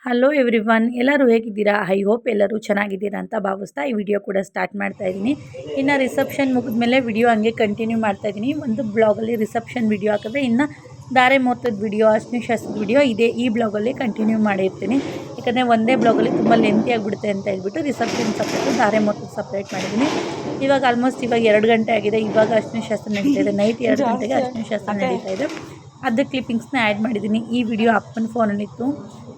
Hello everyone, ಎಲ್ಲರೂ ಹೇಗಿದ್ದೀರಾ? I hope ಎಲ್ಲರೂ ಚೆನ್ನಾಗಿದ್ದೀರಾ ಅಂತ ಭಾವಿಸ್ತಾ ಈ ವಿಡಿಯೋ ಕೂಡ ಸ್ಟಾರ್ಟ್ ಮಾಡ್ತಾ ಇದ್ದೀನಿ. ಇನ್ನು ರಿಸೆಪ್ಷನ್ ಮುಗಿದ್ಮೇಲೆ ವಿಡಿಯೋ ಹಂಗೆ ಕಂಟಿನ್ಯೂ ಮಾಡ್ತಾ ಇದ್ದೀನಿ. ಒಂದು ಬ್ಲಾಗಲ್ಲಿ ರಿಸೆಪ್ಷನ್ ವಿಡಿಯೋ ಹಾಕಿದ್ರೆ ಇನ್ನು ಧಾರೆ ಮುಹೂರ್ತದ ವಿಡಿಯೋ, ಅರ್ಶಿನ ಶಾಸ್ತ್ರದ ವಿಡಿಯೋ ಈ ಬ್ಲಾಗಲ್ಲಿ ಕಂಟಿನ್ಯೂ ಮಾಡಿರ್ತೀನಿ. ಯಾಕಂದರೆ ಒಂದೇ ಬ್ಲಾಗಲ್ಲಿ ತುಂಬ ಲೆಂತಿ ಆಗಿಬಿಡುತ್ತೆ ಅಂತ ಹೇಳ್ಬಿಟ್ಟು ರಿಸೆಪ್ಷನ್ ಸಪ್ರೇಟು, ಧಾರೆ ಮುಹೂರ್ತದ ಸಪ್ರೇಟ್ ಮಾಡಿದ್ದೀನಿ. ಇವಾಗ ಆಲ್ಮೋಸ್ಟ್ 2 ಗಂಟೆ ಆಗಿದೆ. ಇವಾಗ ಅರ್ಶಿನ ಶಾಸ್ತ್ರ ನಡೀತಾ ಇದೆ. ನೈಟ್ 2 ಗಂಟೆಗೆ ಅರ್ಶಿನ ಶಾಸ್ತ್ರ ನಡೀತಾ ಇದೆ. ಅದು ಕ್ಲಿಪ್ಪಿಂಗ್ಸ್ನ ಆ್ಯಡ್ ಮಾಡಿದ್ದೀನಿ. ಈ ವಿಡಿಯೋ ಅಪ್ಪನ ಫೋನಲ್ಲಿತ್ತು,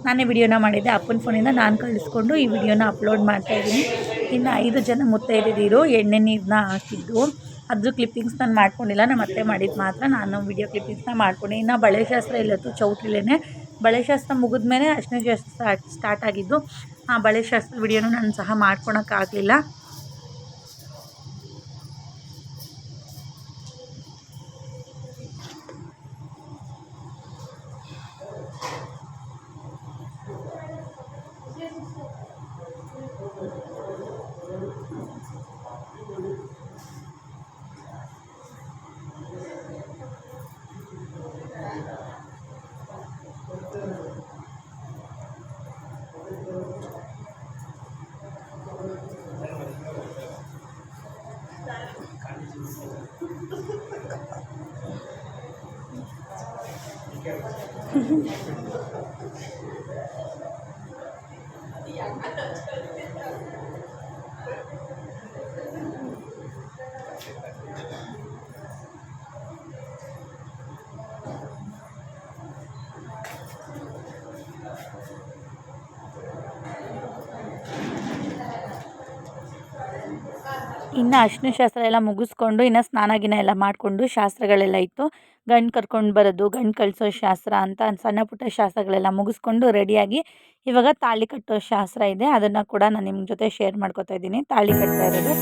ನಾನೇ ವಿಡಿಯೋನ ಮಾಡಿದ್ದೆ. ಅಪ್ಪನ ಫೋನಿಂದ ನಾನು ಕಳಿಸ್ಕೊಂಡು ಈ ವಿಡಿಯೋನ ಅಪ್ಲೋಡ್ ಮಾಡ್ತಾಯಿದ್ದೀನಿ. ಇನ್ನು 5 ಜನ ಮುತ್ತೈದೆಯರು ಎಣ್ಣೆ ನೀರನ್ನ ಹಾಕಿದ್ದು, ಅದ್ರ ಕ್ಲಿಪ್ಪಿಂಗ್ಸ್ ನಾನು ಮಾಡ್ಕೊಂಡಿಲ್ಲ. ನಮ್ಮ ಅತ್ತೆ ಮಾಡಿದ್ದು ಮಾತ್ರ ನಾನು ವಿಡಿಯೋ ಕ್ಲಿಪ್ಪಿಂಗ್ಸ್ನ ಮಾಡ್ಕೊಂಡೆ. ಇನ್ನು ಬಳೆ ಶಾಸ್ತ್ರ ಇಲ್ಲತ್ತು ಚೌಟ್ರಿಲೇ. ಬಳೆ ಶಾಸ್ತ್ರ ಮುಗಿದ್ಮೇಲೆ ಅರ್ಶಿನ ಶಾಸ್ತ್ರ ಸ್ಟಾರ್ಟ್ ಆಗಿದ್ದು. ಆ ಬಳೆ ಶಾಸ್ತ್ರದ ವಿಡಿಯೋನೂ ನಾನು ಸಹ ಮಾಡ್ಕೊಳಕ್ಕಾಗಲಿಲ್ಲ. ಇನ್ನು ಅರ್ಶಿನ ಶಾಸ್ತ್ರ ಎಲ್ಲ ಮುಗಿಸ್ಕೊಂಡು ಇನ್ನು ಸ್ನಾನ ಗಿನ ಎಲ್ಲ ಮಾಡಿಕೊಂಡು ಶಾಸ್ತ್ರಗಳೆಲ್ಲ ಇತ್ತು. ಗಂಡು ಕರ್ಕೊಂಡು ಬರೋದು, ಗಂಡು ಕಳಿಸೋ ಶಾಸ್ತ್ರ ಅಂತ ಸಣ್ಣ ಪುಟ್ಟ ಶಾಸ್ತ್ರಗಳೆಲ್ಲ ಮುಗಿಸ್ಕೊಂಡು ರೆಡಿಯಾಗಿ ಇವಾಗ ತಾಳಿ ಕಟ್ಟೋ ಶಾಸ್ತ್ರ ಇದೆ. ಅದನ್ನು ಕೂಡ ನಾನು ನಿಮ್ಮ ಜೊತೆ ಶೇರ್ ಮಾಡ್ಕೊತಾ ಇದ್ದೀನಿ. ತಾಳಿ ಕಟ್ತಾ ಇರೋದು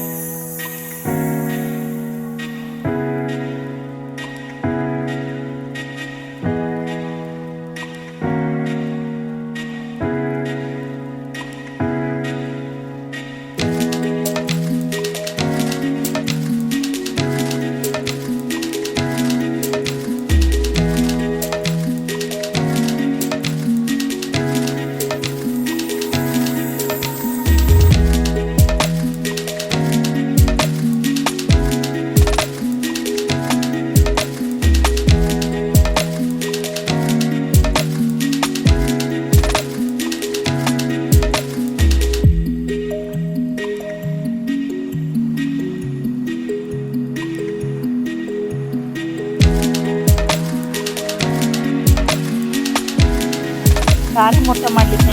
ಧಾರೆ ಮುಹೂರ್ತ ಮಾಡಲಿಕ್ಕೆ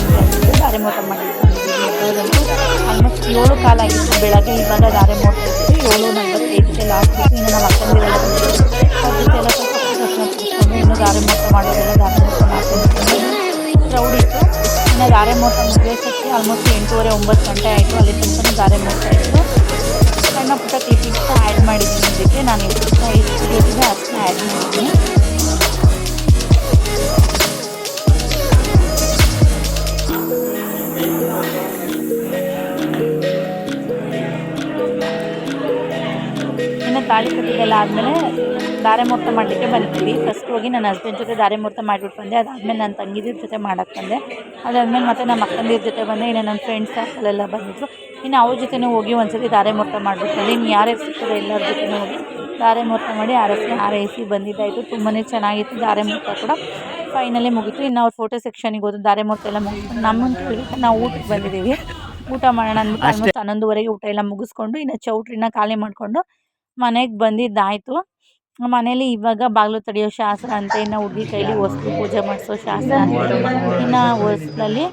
ಧಾರೆ ಮುಹೂರ್ತ ಮಾಡಲಿಕ್ಕೆ ಆಲ್ಮೋಸ್ಟ್ 7 ಕಾಲ ಆಗಿತ್ತು ಬೆಳಗ್ಗೆ. ಇವಾಗ ಧಾರೆ ಮುಹೂರ್ತ ಇತ್ತು 7:45ಕ್ಕೆ ಲಾಸ್ಟ್. ಇನ್ನು ನಮ್ಮ ಅಕ್ಕಂದಿರೆಲ್ಲ ಬಂದಿತ್ತು, ಸ್ವಲ್ಪ ಇನ್ನು ಧಾರೆ ಮುಹೂರ್ತ ಮಾಡೋದೆಲ್ಲ ಧಾರೆ ಮುಹೂರ್ತ ಮಾಡ್ಕೊಂಡು ಕ್ರೌಡ್ ಇತ್ತು. ಇನ್ನು ಧಾರೆ ಮುಹೂರ್ತ ಮುಗಿಯೋಷ್ಟಕ್ಕೆ ಆಲ್ಮೋಸ್ಟ್ 8:30-9 ಗಂಟೆ ಆಯಿತು. ಅಲ್ಲಿ ತನಕ ಧಾರೆ ಮುಹೂರ್ತ ಇತ್ತು. ಸಣ್ಣ ಪುಟ್ಟ ಕ್ಲಿಪ್ಪಿಂಗ್ಸ್ನ ಆ್ಯಡ್ ಮಾಡಿದ್ದೀನಿ. ಇದಕ್ಕೆ ನಾನು ಎಷ್ಟು ಬೇಕಿದೆ ಅಷ್ಟನ್ನ ಆ್ಯಡ್ ಮಾಡಿದ್ದೀನಿ. ತಾಳಿ ಕಟ್ಟಿದೆಲ್ಲ ಆದಮೇಲೆ ಧಾರೆ ಮುಹೂರ್ತ ಮಾಡಲಿಕ್ಕೆ ಬಂದಿದ್ದೀವಿ. ಫಸ್ಟ್ ಹೋಗಿ ನನ್ನ ಹಸ್ಬೆಂಡ್ ಜೊತೆ ಧಾರೆ ಮುಹೂರ್ತ ಮಾಡಿಬಿಟ್ಟು ಬಂದೆ. ಅದಾದಮೇಲೆ ನನ್ನ ತಂಗಿದಿರ ಜೊತೆ ಮಾಡೋಕ್ಕೆ ಬಂದೆ. ಅದಾದಮೇಲೆ ಮತ್ತೆ ನಮ್ಮ ಅಕ್ಕಂದಿರ ಜೊತೆ ಬಂದೆ. ಇನ್ನು ನನ್ನ ಫ್ರೆಂಡ್ಸ್ ಸರ್ಕಲೆಲ್ಲ ಬಂದಿದ್ರು. ಇನ್ನು ಅವ್ರ ಜೊತೆನೂ ಹೋಗಿ ಒಂದ್ಸತಿ ಧಾರೆ ಮುಹೂರ್ತ ಮಾಡಿಬಿಟ್ಟು ಬಂದೆ. ಇನ್ನು ಯಾರ್ಯಾರು ಸಿಗ್ತದೆ ಎಲ್ಲರ ಜೊತೆನೂ ಹೋಗಿ ಧಾರೆ ಮುಹೂರ್ತ ಮಾಡಿ ಆರೈಸಿ ಬಂದಿದ್ದಾಯಿತು. ತುಂಬಾ ಚೆನ್ನಾಗಿತ್ತು. ಧಾರೆ ಮುಹೂರ್ತ ಕೂಡ ಫೈನಲಿ ಮುಗೀತು. ಇನ್ನು ಅವ್ರ ಫೋಟೋ ಸೆಕ್ಷನಿಗೆ ಹೋದ್ರು. ಧಾರೆ ಮುಹೂರ್ತ ಎಲ್ಲ ಮುಗಿಸ್ಕೊಂಡು ನಮ್ಮನ್ನು ಕೇಳಿಬಿಟ್ಟು ನಾವು ಊಟಕ್ಕೆ ಬಂದಿದ್ದೀವಿ. ಊಟ ಮಾಡೋಣ ಅಂದ್ಬಿಟ್ಟು ಆಲ್ಮೋಸ್ಟ್ 11:30ಗೆ ಊಟ ಎಲ್ಲ ಮುಗಿಸ್ಕೊಂಡು ಇನ್ನು ಚೌಟ್ರಿನ ಖಾಲಿ ಮಾಡಿಕೊಂಡು ಮನೆಗೆ ಬಂದಿದ್ದಾಯಿತು. ಮನೇಲಿ ಇವಾಗ ಬಾಗಿಲು ತಡೆಯೋ ಶಾಸ್ತ್ರ ಅಂತ, ಇನ್ನು ಹುಡುಗಿ ಕೈಲಿ ಹೊಸ್ಲು ಪೂಜೆ ಮಾಡಿಸೋ ಶಾಸ್ತ್ರ ಅಂತ, ಇನ್ನು ಹೊಸ್ಲಲ್ಲಿ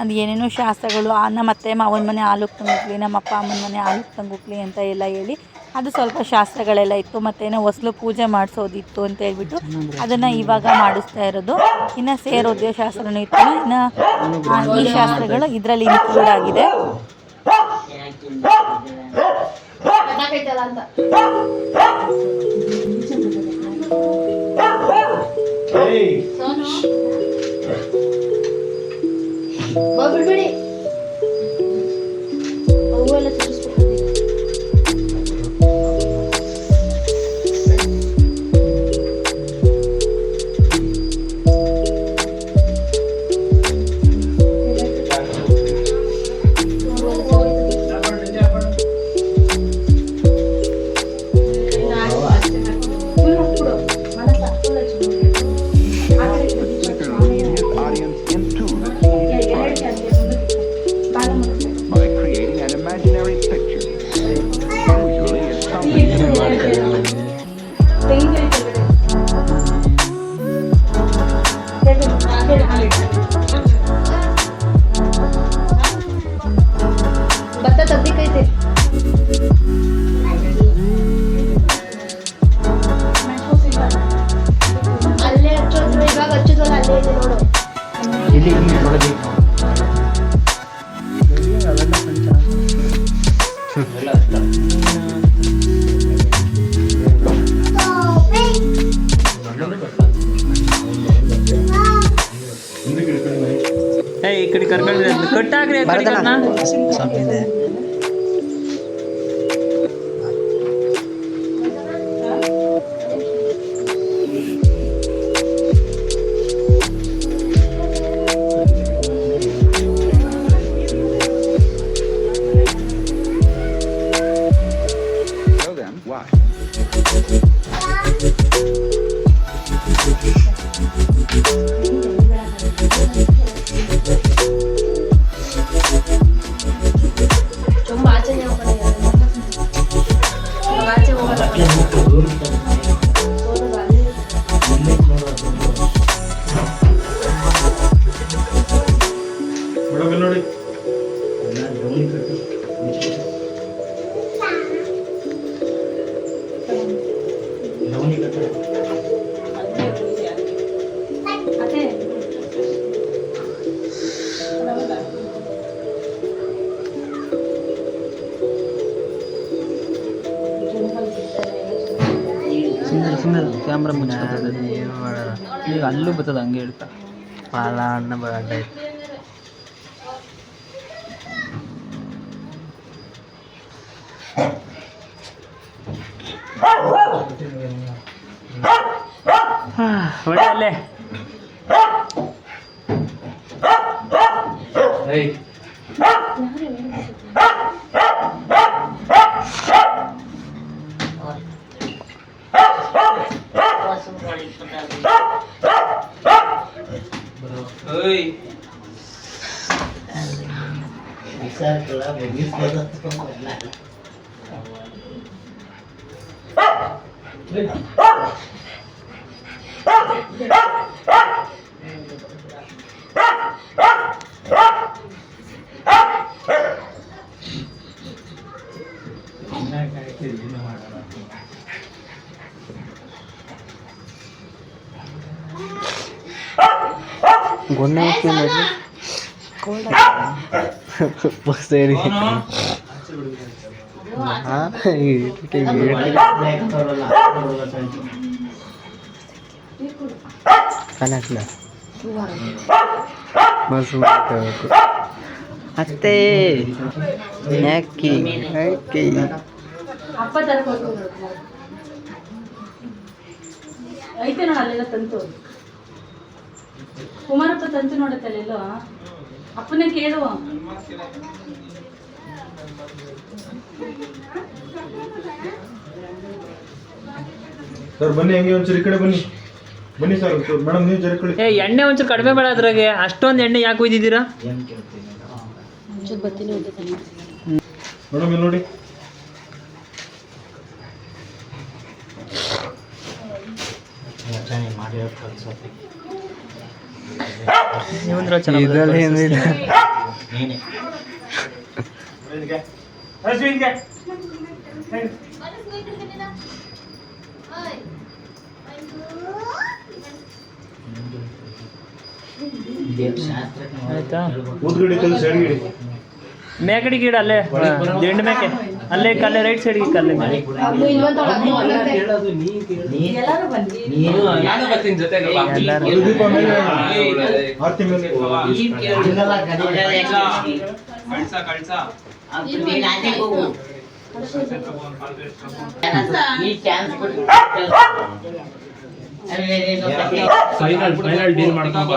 ಅದು ಏನೇನೋ ಶಾಸ್ತ್ರಗಳು, ನಮ್ಮ ಅತ್ತೆ ಮಾವನ ಮನೆ ಹಾಲುಕ್ಕೆ ತಂಗುಕ್ಲಿ, ನಮ್ಮ ಅಪ್ಪ ಅಮ್ಮನ ಮನೆ ಹಾಲುಕ್ಕೆ ತಂಗುಕ್ಲಿ ಅಂತ ಎಲ್ಲ ಹೇಳಿ ಅದು ಸ್ವಲ್ಪ ಶಾಸ್ತ್ರಗಳೆಲ್ಲ ಇತ್ತು. ಮತ್ತೇನೋ ಹೊಸ್ಲು ಪೂಜೆ ಮಾಡಿಸೋದಿತ್ತು ಅಂತ ಹೇಳ್ಬಿಟ್ಟು ಅದನ್ನು ಇವಾಗ ಮಾಡಿಸ್ತಾ ಇರೋದು. ಇನ್ನು ಸೇರೋದ್ಯ ಶಾಸ್ತ್ರನೂ ಇತ್ತು. ಇನ್ನು ಈ ಶಾಸ್ತ್ರಗಳು ಇದರಲ್ಲಿ ಇನ್ಕ್ಲೂಡ್ ಆಗಿದೆ. ಬಿಡ್ಬೇಡಿ ಅವೆಲ್ಲ ಭತ್ತ ತಬ್ಬಿಕೈತೆ. ಅಲ್ಲೇ ಹಚ್ಚೋದ್ರು, ಇವಾಗ ಹಚ್ಚೋದ್ವಲ್ಲ ಅಲ್ಲೇ ಇದೆ ನೋಡು. ಇಲ್ಲಿ ನೋಡೋದು ಈ ಕಡೆ ಕರ್ಕೊಂಡ್ರೆ ಕಟ್ಟಾಗ್ರಿ ಸ್ವಲ್ಪ ಇದೆ. ತುಂಬ ಆಚೆನೇ ಹೋಗೋಣ. ಇವಾಗ ಆಚೆ ಹೋಗೋಣ. ನೋಡಿ ಸುಮ್ಮನೆ ಕ್ಯಾಮ್ರಾ ಮುಚ್ಚಿಬಿಟ್ಟದ ಈಗ ಅಲ್ಲೂ ಬರ್ತದ ಹಂಗೆ ಹೇಳ್ತಾ ಪಾಲ ಅಣ್ಣ ಅಡ್ಡ ಐತೆ. ಹೊಡೆ ಅಲ್ಲೇ ಗುಣ್ಣೆ ಸರಿ ಕನಕ್ಲ ಅತ್ತೆ ಯಾಕಿ ಯಾಕಿ ಅಪ್ಪ ತರ್ಕೊಂಡು ಐತೆ ನೋಡ ಅಲ್ಲೆಲ್ಲ ತಂತು ಕುಮಾರಪ್ಪ ತಂತು ನೋಡುತ್ತೆ ಅಲ್ಲೆಲ್ಲೋ ಅಪ್ಪನೇ ಕೇಳು ಸರ್ ಬನ್ನಿ, ಹಂಗೆ ಒಂಚೂರು ಈ ಕಡೆ ಬನ್ನಿ. ಬನ್ನಿ ಸರ್, ಮೇಡಮ್ ನೀವು ಜರ್ಕೊಳ್ಳಿ. ಎಣ್ಣೆ ಒಂಚೂರು ಕಡಿಮೆ ಬೇಡ ಅದ್ರಾಗೆ. ಅಷ್ಟೊಂದು ಎಣ್ಣೆ ಯಾಕೆ ಒಯ್ದಿದ್ದೀರಾ? ಮೇಡಮ್ ಇಲ್ಲಿ ನೋಡಿ. ನೀವಂದ್ರೆ ಚೆನ್ನಾಗಿ ಆಯ್ತಾ? ಊದ್ಗಡಿ ಕಲ್ಲು ಸೈಡ್ಗಿಡಿ. ಮೇಕಡಿ ಗಿಡ ಅಲ್ಲೇ ದಿಂಡ್ ಮೇಕೆ ಅಲ್ಲೇ ಕಲ್ಲೇ ರೈಟ್ ಸೈಡ್ಗೆ ಕಲ್ಲೇ ಮಾಡಿ. ದೀಪ ಮೇಲೆ ಆರತಿ ಮೇಲೆ ಫೈನಲ್ ಡೀಲ್ ಮಾಡ್ಕೊಂಬ.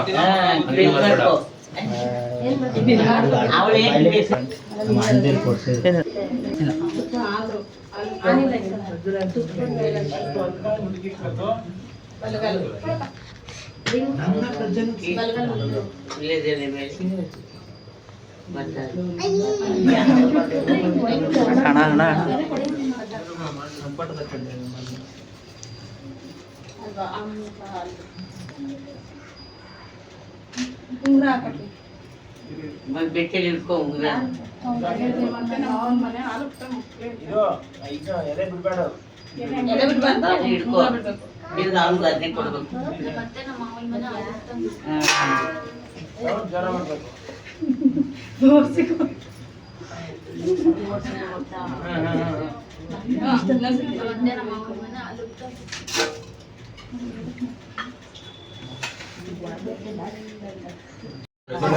ಹಣ ಹಣ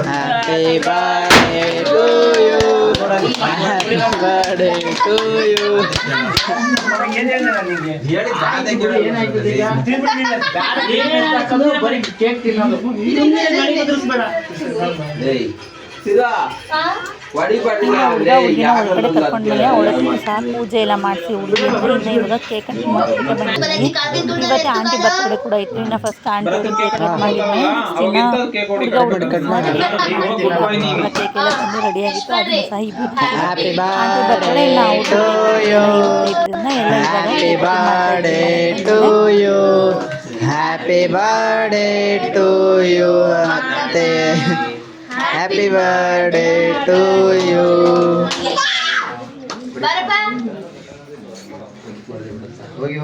Happy birthday to you. Happy birthday to you. ಹುಡುಗಿನ ಒಳಗಡೆ ಕರ್ಕೊಂಡ್ಮೇಲೆ ಅವಳಕ್ಕೆ ಸಹ ಪೂಜೆ ಎಲ್ಲ ಮಾಡಿಸಿ ಹುಡುಗಿ ಇನ್ನು ಇವಾಗ ಕೇಕ್ ಕಟ್ ಮಾಡೋದಕ್ಕೆ ಬಂದಿದ್ದೀನಿ. ಇವತ್ತು ಆಂಟಿ ಬರ್ತ್ಡೇ ಕೂಡ ಇತ್ತು. ಇನ್ನು ಫಸ್ಟ್ ಆಂಟಿ ಕೇಕ್ ಕಟ್ ಮಾಡಿದ್ಮೇಲೆ ಹುಡುಗ ಹುಡುಗಿ ಕಟ್ ಮಾಡಿ ಕೇಕ್ ಎಲ್ಲ ತಂದು ರೆಡಿಯಾಗಿತ್ತು. ಅದನ್ನು ಸಹ ಇಬ್ಬರು ಆಂಟಿ ಬರ್ತ್ಡೇ ಇನ್ನು ಇದ್ರಿಂದ ಎಲ್ಲ Happy birthday to you. Happy birthday to you. ಅತ್ತೆ Happy birthday to you. ಹೋಗಿ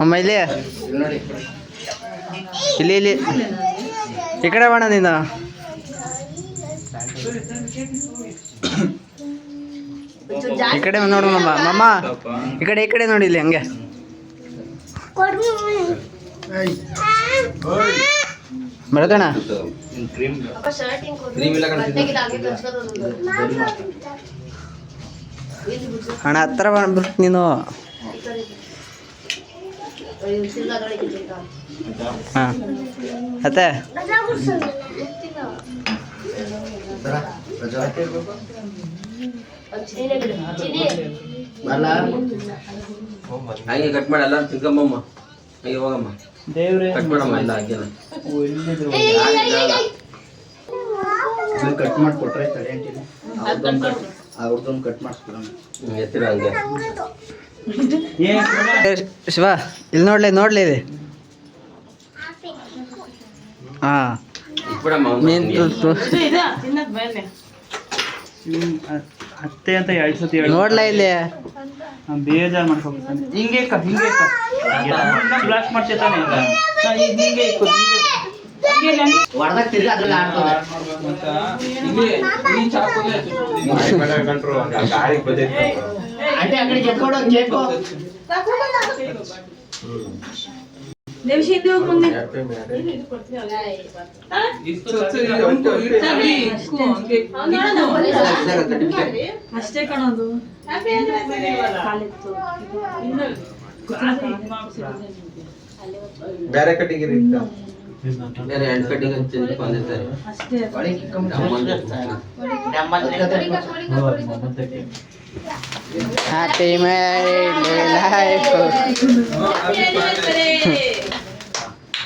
ಅಮ್ಮ ಇಲ್ಲಿ ಇಲ್ಲಿ ಈ ಕಡೆ ಬೇಡ ನೀನು. ಈ ಕಡೆ ನೋಡು ಮಮ್ಮ ಈ ಕಡೆ ನೋಡಿ ಇಲ್ಲಿ ಹಂಗೆ. ಬರತಣ ಅಣ್ಣ ಹತ್ರ ಬಂದ್ಬಿಟ್ಟು ನೀನು. ಹಾಂ ಅತ್ತೆ ಹಾಗೆ ಕಟ್ ಮಾಡಿ ಎಲ್ಲ ತಿನ್ಕೊಂಬಮ್ಮ. ಹಾಗೆ ಹೋಗಮ್ಮ ದೇವ್ರೆ ಕಟ್ ಮಾಡಮ್ಮ ಎಲ್ಲ ಹಾಗೆ ಕಟ್ ಮಾಡಿಕೊಟ್ರೆ ಅವ್ರದ್ದೊಂದು ಕಟ್ ಮಾಡಿಸ್ಬಿಡೋಣ. ಎತ್ತಿರ ಹಂಗೆ ಶಿವ ಇಲ್ಲಿ ನೋಡ್ಲಿ ಇಲ್ಲಿ. ಹಾಂ ಅತ್ತೆ ಅಂತ 2 ಸತಿ ಹೇಳಿ ನೋಡ್ಲಾ ಇಲ್ಲಿ. ಬೇಜಾರು ಮಾಡ್ಕೊಳ್ತಾನೆ. ಹಿಂಗೆ ಬ್ಲಾಸ್ಟ್ ಮಾಡ್ತಿರ್ತಾನೆ. ಹಿಂಗೆ ಹೊಡೆದಾಗ ತಿರ್ಗಿ ಅದ್ರಲ್ಲಿ ಆಡ್ತದೆ. అంటే అక్కడికి ఎక్కడో కేకు ಅಷ್ಟೇ ಕಣೋದು. ಬೇರೆ ಕಟ್ಟಿಗೆ ಬೇರೆ ಹ್ಯಾಂಡ್ ಕಟ್ಟಿಂಗ್ ಅಂತ ಬಂದಿರ್ತಾರೆ. Happy married life.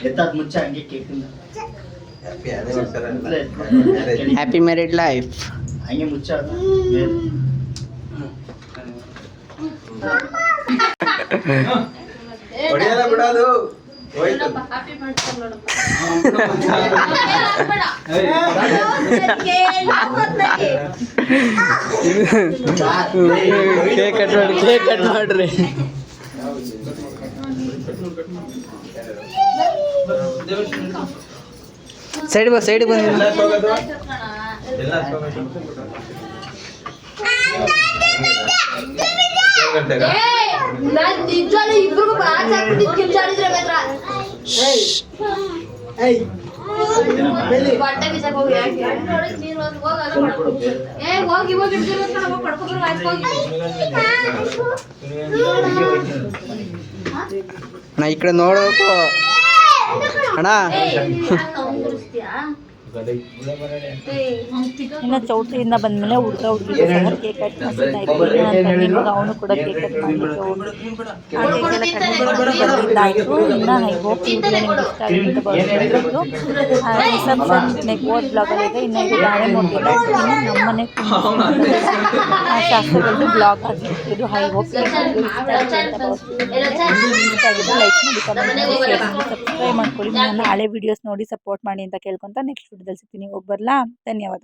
ಎತ್ತಾದ ಮುಂಚೆ ಹಂಗೆ ಕೇಕ್ Happy married life. ಹಂಗೆ ಮುಚ್ಚ ಹೊಡೆಯಲ್ಲ ಬಿಡೋದು ಹೋಯ್ತು. ಕೇಕ್ ಕಟ್ ಮಾಡ್ರಿ. ಸೈಡ್ ಬಂದಿ. ಎಲ್ಲ ಇಬ್ರಿಗೂ ಬಟ್ಟೆ ಬಿಚ್ಚಕ್ ಹೋಗಿ ಹೋಗಿ ನಾ ಈ ಕಡೆ ನೋಡ್ಬೇಕು ಅಣ್ಣ. ಇನ್ನು ಚೌಟ್ರಿಯಿಂದ ಬಂದಮೇಲೆ ಹುಡುಗ ಹುಡುಗಿ ಸಹ ಕೇಕ್ ಕಟ್ ಮಾಡ್ತಾ ಇದ್ವಿ. ನನ್ನ ತಂಗಿ ಮಗ ಅವನು ಕೂಡ ಕೇಕ್ ಕಟ್ ಮಾಡಲಿಕ್ಕೆ ಹೋಗಿ ಆ ಕೇಕ್ ಎಲ್ಲ ಕಟ್ ಮಾಡಿ ಬಂದಿದ್ದಾಯಿತು. ಇನ್ನು ಐ ಹೋಪ್ ನಿಮಗೆ ಇಷ್ಟ ಆಗಿದೆ ಅಂತ ಭಾವಿಸ್ತಿದ್ದು ರಿಸೆಪ್ಷನ್ ನೆಕ್ಸ್ಟ್ ಬ್ಲಾಗಲ್ಲಿ ಇದೆ. ಇನ್ನು ಇದು ದಾರೆ ನೋಡಿಲ್ಲ. ಇನ್ನು ನಮ್ಮನೆ ಶಾಸ್ತ್ರಗಳದ್ದು ಬ್ಲಾಗ್ ಆಗಿತ್ತು ಇದು. ಐ ಹೋಪ್ ಇಷ್ಟ ಆಗಿದೆ ಅಂತ ಭಾವಿಸ್ತಿದ್ದೀನಿ. ಇಷ್ಟ ಆಗಿದೆ ಲೈಕ್ ಮಾಡಿ ಕಮೆಂಟ್ ಮಾಡಿ ಶೇರ್ ಮಾಡಿ ಸಬ್ಸ್ಕ್ರೈಬ್ ಮಾಡ್ಕೊಳ್ಳಿ. ನನ್ನ ಹಳೆ ವೀಡಿಯೋಸ್ ನೋಡಿ ಸಪೋರ್ಟ್ ಮಾಡಿ ಅಂತ ಕೇಳ್ಕೊತ ನೆಕ್ಸ್ಟ್ ವಿಡಿಯೋದಲ್ಲಿ ಸಿಗ್ತೀನಿ. ಹೋಗಿ ಬರಲಾ? ಧನ್ಯವಾದ.